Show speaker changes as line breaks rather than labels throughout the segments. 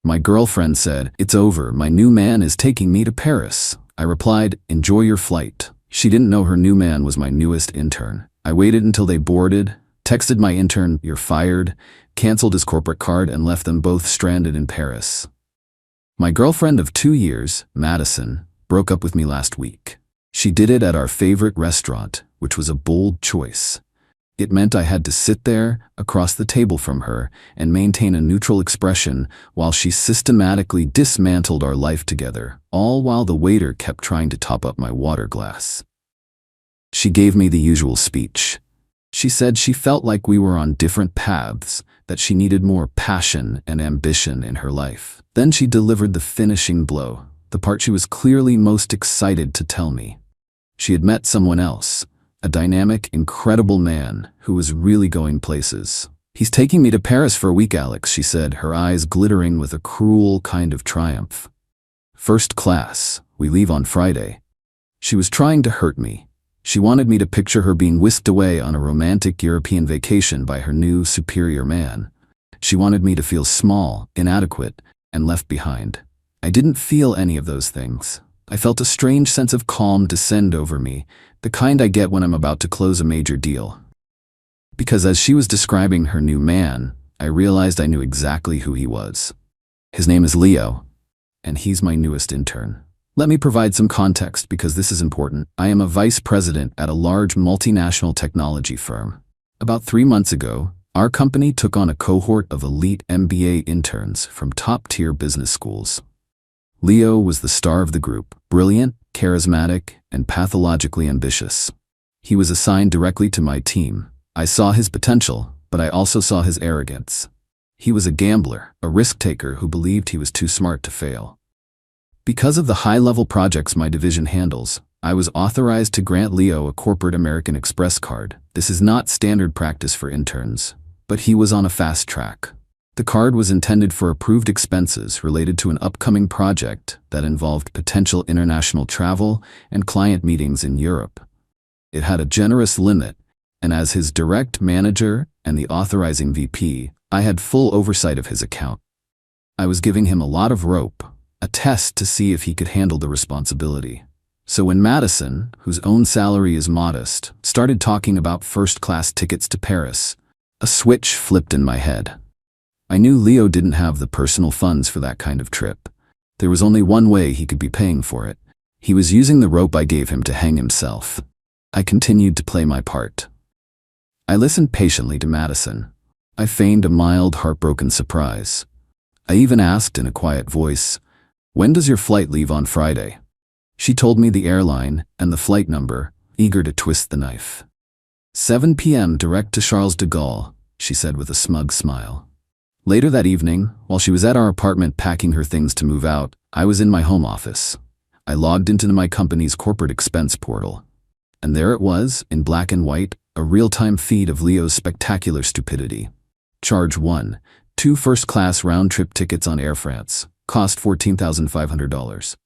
My girlfriend said, "It's over, my new man is taking me to Paris." I replied, "Enjoy your flight." She didn't know her new man was my newest intern. I waited until they boarded, texted my intern, "You're fired," canceled his corporate card, and left them both stranded in Paris. My girlfriend of 2 years, Madison, broke up with me last week. She did it at our favorite restaurant, which was a bold choice. It meant I had to sit there, across the table from her, and maintain a neutral expression while she systematically dismantled our life together, all while the waiter kept trying to top up my water glass. She gave me the usual speech. She said she felt like we were on different paths, that she needed more passion and ambition in her life. Then she delivered the finishing blow, the part she was clearly most excited to tell me. She had met someone else, a dynamic, incredible man who was really going places. "He's taking me to Paris for a week, Alex," she said, her eyes glittering with a cruel kind of triumph. "First class. We leave on Friday." She was trying to hurt me. She wanted me to picture her being whisked away on a romantic European vacation by her new superior man. She wanted me to feel small, inadequate, and left behind. I didn't feel any of those things. I felt a strange sense of calm descend over me, the kind I get when I'm about to close a major deal. Because as she was describing her new man, I realized I knew exactly who he was. His name is Leo, and he's my newest intern. Let me provide some context because this is important. I am a vice president at a large multinational technology firm. About 3 months ago, our company took on a cohort of elite MBA interns from top-tier business schools. Leo was the star of the group, brilliant, charismatic, and pathologically ambitious. He was assigned directly to my team. I saw his potential, but I also saw his arrogance. He was a gambler, a risk-taker who believed he was too smart to fail. Because of the high-level projects my division handles, I was authorized to grant Leo a corporate American Express card. This is not standard practice for interns, but he was on a fast track. The card was intended for approved expenses related to an upcoming project that involved potential international travel and client meetings in Europe. It had a generous limit, and as his direct manager and the authorizing VP, I had full oversight of his account. I was giving him a lot of rope, a test to see if he could handle the responsibility. So when Madison, whose own salary is modest, started talking about first-class tickets to Paris, a switch flipped in my head. I knew Leo didn't have the personal funds for that kind of trip. There was only one way he could be paying for it. He was using the rope I gave him to hang himself. I continued to play my part. I listened patiently to Madison. I feigned a mild, heartbroken surprise. I even asked in a quiet voice, "When does your flight leave on Friday?" She told me the airline and the flight number, eager to twist the knife. 7 p.m. direct to Charles de Gaulle, she said with a smug smile. Later that evening, while she was at our apartment packing her things to move out, I was in my home office. I logged into my company's corporate expense portal. And there it was, in black and white, a real-time feed of Leo's spectacular stupidity. Charge 1. 2 first-class round-trip tickets on Air France. Cost $14,500.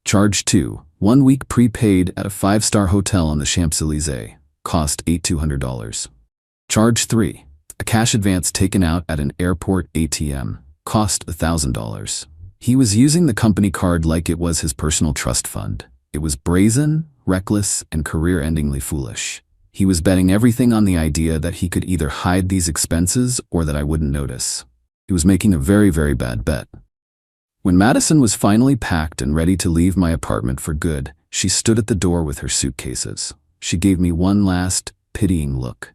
Charge 2. 1 week prepaid at a 5-star hotel on the Champs-Élysées. Cost $8,200. Charge 3. A cash advance taken out at an airport ATM. Cost $1,000. He was using the company card like it was his personal trust fund. It was brazen, reckless, and career-endingly foolish. He was betting everything on the idea that he could either hide these expenses or that I wouldn't notice. He was making a very, very bad bet. When Madison was finally packed and ready to leave my apartment for good, she stood at the door with her suitcases. She gave me one last, pitying look.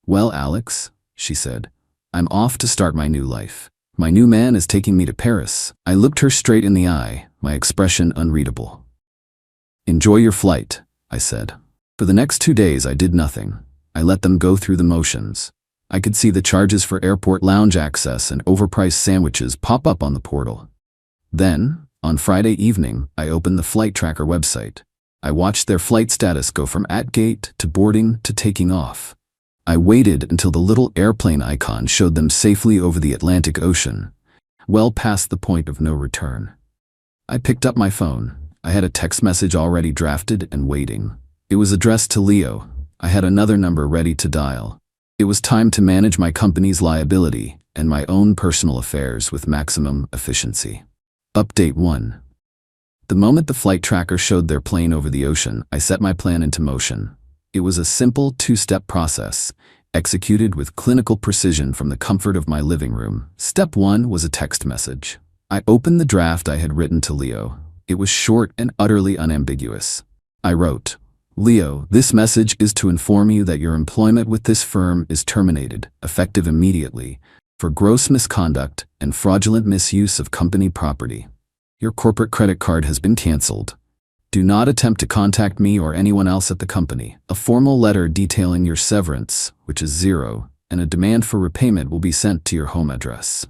"Well, Alex," she said, "I'm off to start my new life. My new man is taking me to Paris." I looked her straight in the eye, my expression unreadable. "Enjoy your flight," I said. For the next 2 days I did nothing. I let them go through the motions. I could see the charges for airport lounge access and overpriced sandwiches pop up on the portal. Then, on Friday evening, I opened the flight tracker website. I watched their flight status go from at gate to boarding to taking off. I waited until the little airplane icon showed them safely over the Atlantic Ocean, well past the point of no return. I picked up my phone. I had a text message already drafted and waiting. It was addressed to Leo. I had another number ready to dial. It was time to manage my company's liability, and my own personal affairs with maximum efficiency. Update 1. The moment the flight tracker showed their plane over the ocean, I set my plan into motion. It was a simple two-step process, executed with clinical precision from the comfort of my living room. Step 1 was a text message. I opened the draft I had written to Leo. It was short and utterly unambiguous. I wrote, "Leo, this message is to inform you that your employment with this firm is terminated, effective immediately, for gross misconduct and fraudulent misuse of company property. Your corporate credit card has been canceled. Do not attempt to contact me or anyone else at the company. A formal letter detailing your severance, which is 0, and a demand for repayment will be sent to your home address."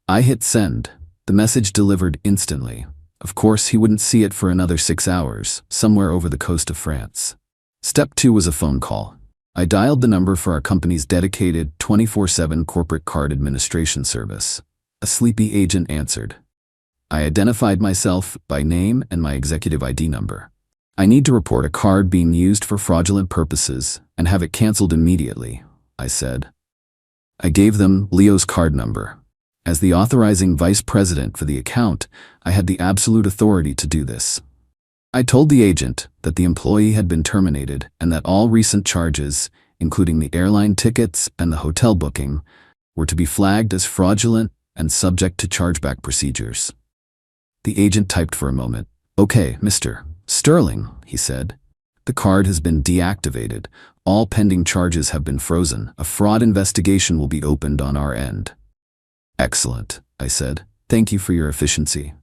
I hit send. The message delivered instantly. Of course, he wouldn't see it for another 6 hours, somewhere over the coast of France. Step 2 was a phone call. I dialed the number for our company's dedicated 24/7 corporate card administration service. A sleepy agent answered. I identified myself by name and my executive ID number. "I need to report a card being used for fraudulent purposes and have it canceled immediately," I said. I gave them Leo's card number. As the authorizing vice president for the account, I had the absolute authority to do this. I told the agent that the employee had been terminated and that all recent charges, including the airline tickets and the hotel booking, were to be flagged as fraudulent and subject to chargeback procedures. The agent typed for a moment. "Okay, Mr. Sterling," he said. "The card has been deactivated. All pending charges have been frozen. A fraud investigation will be opened on our end." "Excellent," I said. "Thank you for your efficiency."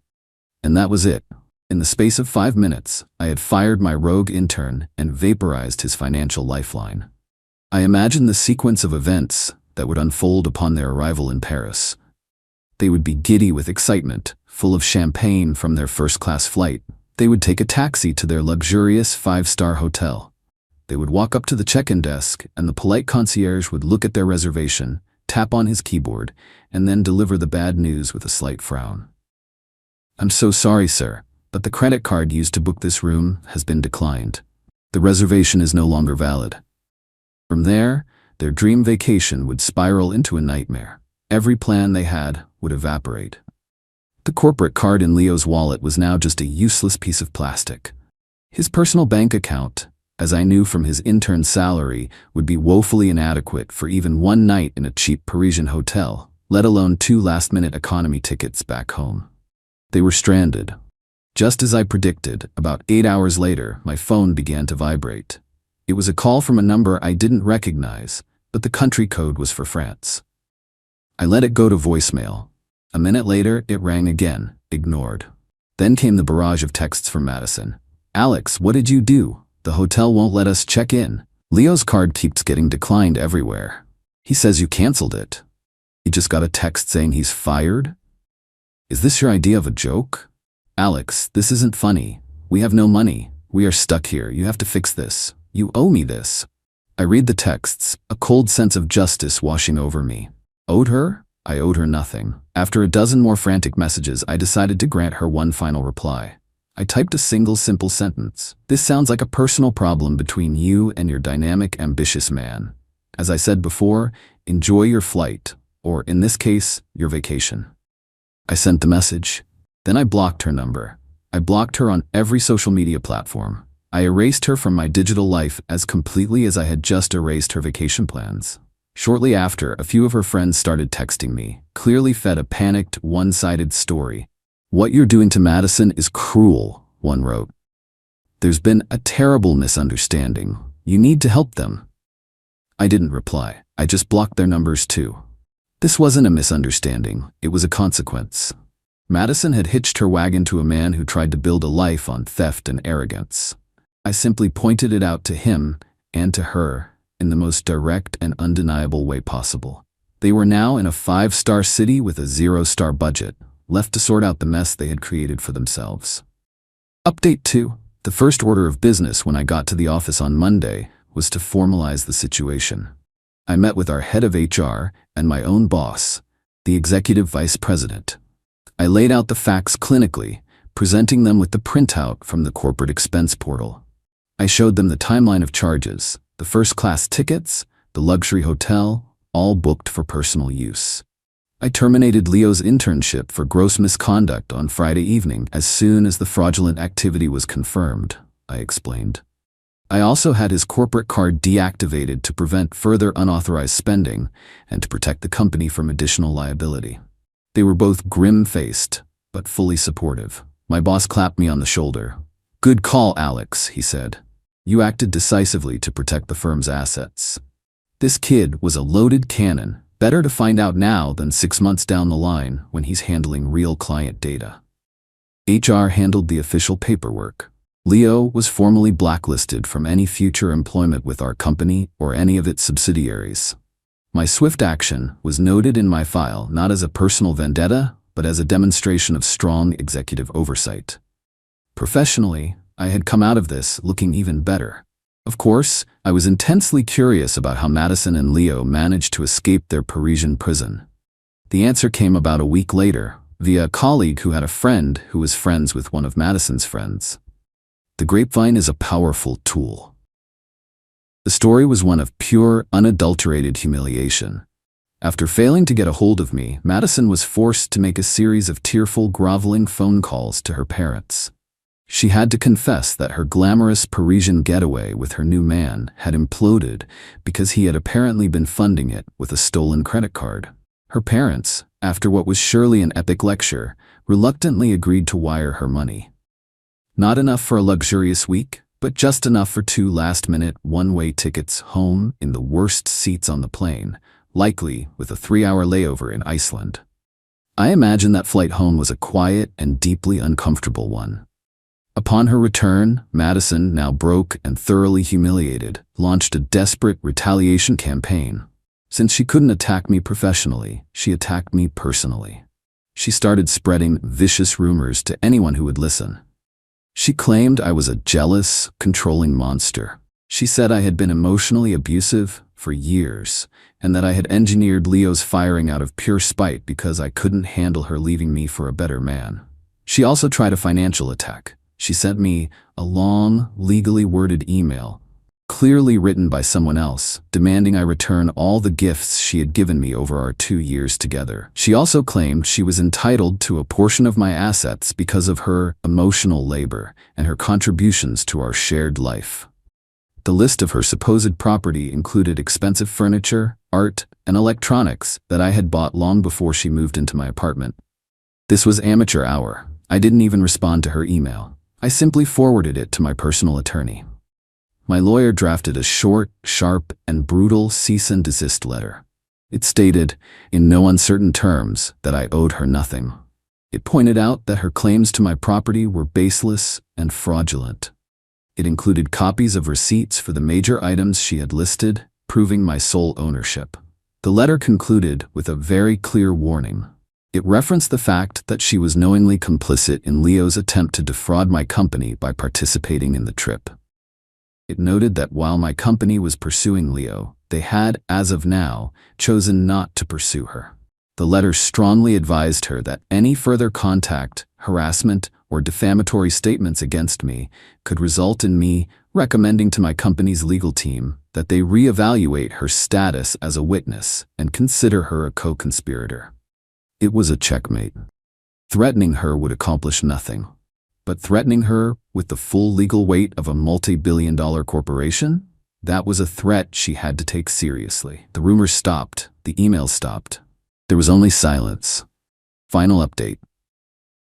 And that was it. In the space of 5 minutes, I had fired my rogue intern and vaporized his financial lifeline. I imagined the sequence of events that would unfold upon their arrival in Paris. They would be giddy with excitement, full of champagne from their first-class flight. They would take a taxi to their luxurious 5-star hotel. They would walk up to the check-in desk, and the polite concierge would look at their reservation, tap on his keyboard, and then deliver the bad news with a slight frown. "I'm so sorry, sir, but the credit card used to book this room has been declined. The reservation is no longer valid." From there, their dream vacation would spiral into a nightmare. Every plan they had would evaporate. The corporate card in Leo's wallet was now just a useless piece of plastic. His personal bank account, as I knew from his intern salary, would be woefully inadequate for even one night in a cheap Parisian hotel, let alone 2 last-minute economy tickets back home. They were stranded. Just as I predicted, about 8 hours later, my phone began to vibrate. It was a call from a number I didn't recognize, but the country code was for France. I let it go to voicemail. A minute later, it rang again, ignored. Then came the barrage of texts from Madison. "Alex, what did you do? The hotel won't let us check in. Leo's card keeps getting declined everywhere. He says you canceled it. He just got a text saying he's fired? Is this your idea of a joke? Alex, this isn't funny. We have no money. We are stuck here. You have to fix this. You owe me this." I read the texts, a cold sense of justice washing over me. Owed her? I owed her nothing. After a dozen more frantic messages, I decided to grant her one final reply. I typed a single simple sentence. "This sounds like a personal problem between you and your dynamic, ambitious man. As I said before, enjoy your flight, or in this case, your vacation." I sent the message. Then I blocked her number. I blocked her on every social media platform. I erased her from my digital life as completely as I had just erased her vacation plans. Shortly after, a few of her friends started texting me, clearly fed a panicked, one-sided story. "What you're doing to Madison is cruel," one wrote. "There's been a terrible misunderstanding. You need to help them." I didn't reply. I just blocked their numbers too. This wasn't a misunderstanding. It was a consequence. Madison had hitched her wagon to a man who tried to build a life on theft and arrogance. I simply pointed it out to him and to her in the most direct and undeniable way possible. They were now in a 5-star city with a 0-star budget, left to sort out the mess they had created for themselves. Update 2. The first order of business when I got to the office on Monday was to formalize the situation. I met with our head of HR and my own boss, the executive vice president. I laid out the facts clinically, presenting them with the printout from the corporate expense portal. I showed them the timeline of charges, the first-class tickets, the luxury hotel, all booked for personal use. I terminated Leo's internship for gross misconduct on Friday evening as soon as the fraudulent activity was confirmed, I explained. I also had his corporate card deactivated to prevent further unauthorized spending and to protect the company from additional liability. They were both grim-faced, but fully supportive. My boss clapped me on the shoulder. "Good call, Alex," he said. "You acted decisively to protect the firm's assets. This kid was a loaded cannon. Better to find out now than 6 months down the line when he's handling real client data." HR handled the official paperwork. Leo was formally blacklisted from any future employment with our company or any of its subsidiaries. My swift action was noted in my file not as a personal vendetta, but as a demonstration of strong executive oversight. Professionally, I had come out of this looking even better. Of course, I was intensely curious about how Madison and Leo managed to escape their Parisian prison. The answer came about a week later, via a colleague who had a friend who was friends with one of Madison's friends. The grapevine is a powerful tool. The story was one of pure, unadulterated humiliation. After failing to get a hold of me, Madison was forced to make a series of tearful, groveling phone calls to her parents. She had to confess that her glamorous Parisian getaway with her new man had imploded because he had apparently been funding it with a stolen credit card. Her parents, after what was surely an epic lecture, reluctantly agreed to wire her money. Not enough for a luxurious week, but just enough for 2 last-minute, one-way tickets home in the worst seats on the plane, likely with a 3-hour layover in Iceland. I imagine that flight home was a quiet and deeply uncomfortable one. Upon her return, Madison, now broke and thoroughly humiliated, launched a desperate retaliation campaign. Since she couldn't attack me professionally, she attacked me personally. She started spreading vicious rumors to anyone who would listen. She claimed I was a jealous, controlling monster. She said I had been emotionally abusive for years, and that I had engineered Leo's firing out of pure spite because I couldn't handle her leaving me for a better man. She also tried a financial attack. She sent me a long, legally worded email, clearly written by someone else, demanding I return all the gifts she had given me over our 2 years together. She also claimed she was entitled to a portion of my assets because of her emotional labor and her contributions to our shared life. The list of her supposed property included expensive furniture, art, and electronics that I had bought long before she moved into my apartment. This was amateur hour. I didn't even respond to her email. I simply forwarded it to my personal attorney. My lawyer drafted a short, sharp, and brutal cease and desist letter. It stated, in no uncertain terms, that I owed her nothing. It pointed out that her claims to my property were baseless and fraudulent. It included copies of receipts for the major items she had listed, proving my sole ownership. The letter concluded with a very clear warning. It referenced the fact that she was knowingly complicit in Leo's attempt to defraud my company by participating in the trip. It noted that while my company was pursuing Leo, they had, as of now, chosen not to pursue her. The letter strongly advised her that any further contact, harassment, or defamatory statements against me could result in me recommending to my company's legal team that they reevaluate her status as a witness and consider her a co-conspirator. It was a checkmate. Threatening her would accomplish nothing. But threatening her with the full legal weight of a multi-billion-dollar corporation? That was a threat she had to take seriously. The rumors stopped. The emails stopped. There was only silence. Final update.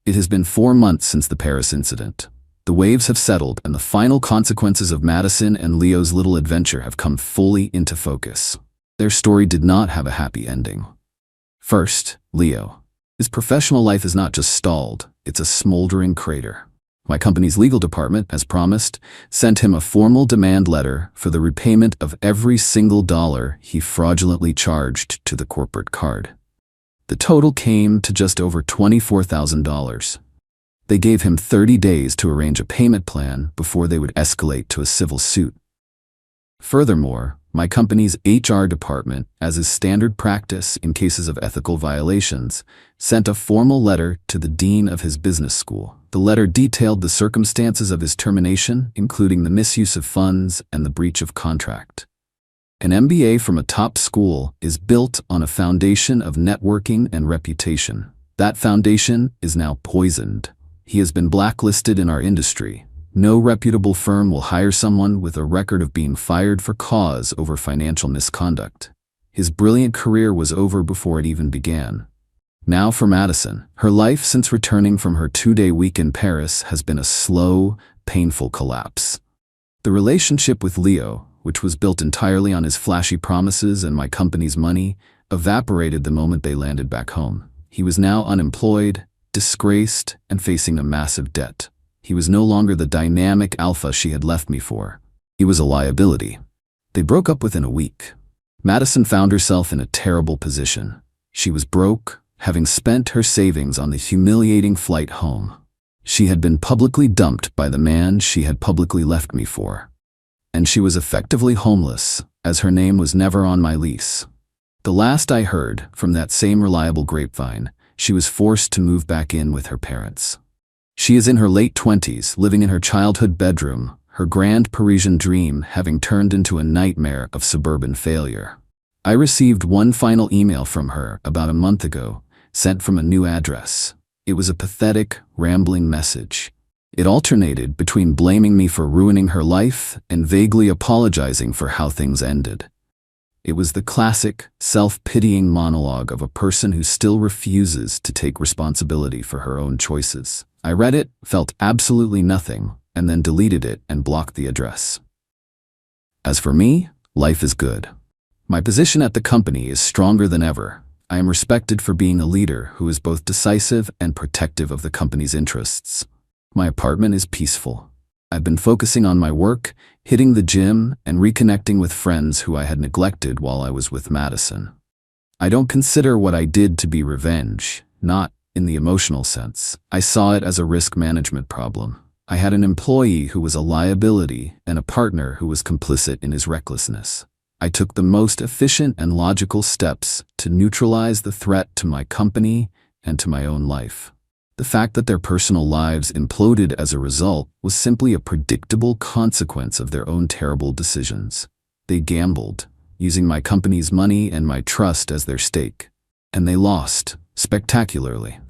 It has been 4 months since the Paris incident. The waves have settled, and the final consequences of Madison and Leo's little adventure have come fully into focus. Their story did not have a happy ending. First, Leo. His professional life is not just stalled, it's a smoldering crater. My company's legal department, as promised, sent him a formal demand letter for the repayment of every single dollar he fraudulently charged to the corporate card. The total came to just over $24,000. They gave him 30 days to arrange a payment plan before they would escalate to a civil suit. Furthermore, my company's HR department, as is standard practice in cases of ethical violations, sent a formal letter to the dean of his business school. The letter detailed the circumstances of his termination, including the misuse of funds and the breach of contract. An MBA from a top school is built on a foundation of networking and reputation. That foundation is now poisoned. He has been blacklisted in our industry. No reputable firm will hire someone with a record of being fired for cause over financial misconduct. His brilliant career was over before it even began. Now for Madison. Her life since returning from her 2-day week in Paris has been a slow, painful collapse. The relationship with Leo, which was built entirely on his flashy promises and my company's money, evaporated the moment they landed back home. He was now unemployed, disgraced, and facing a massive debt. He was no longer the dynamic alpha she had left me for. He was a liability. They broke up within a week. Madison found herself in a terrible position. She was broke, having spent her savings on the humiliating flight home. She had been publicly dumped by the man she had publicly left me for. And she was effectively homeless, as her name was never on my lease. The last I heard from that same reliable grapevine, she was forced to move back in with her parents. She is in her late 20s, living in her childhood bedroom, her grand Parisian dream having turned into a nightmare of suburban failure. I received one final email from her about a month ago, sent from a new address. It was a pathetic, rambling message. It alternated between blaming me for ruining her life and vaguely apologizing for how things ended. It was the classic, self-pitying monologue of a person who still refuses to take responsibility for her own choices. I read it, felt absolutely nothing, and then deleted it and blocked the address. As for me, life is good. My position at the company is stronger than ever. I am respected for being a leader who is both decisive and protective of the company's interests. My apartment is peaceful. I've been focusing on my work, hitting the gym, and reconnecting with friends who I had neglected while I was with Madison. I don't consider what I did to be revenge, not in the emotional sense. I saw it as a risk management problem. I had an employee who was a liability and a partner who was complicit in his recklessness. I took the most efficient and logical steps to neutralize the threat to my company and to my own life. The fact that their personal lives imploded as a result was simply a predictable consequence of their own terrible decisions. They gambled, using my company's money and my trust as their stake. And they lost, spectacularly.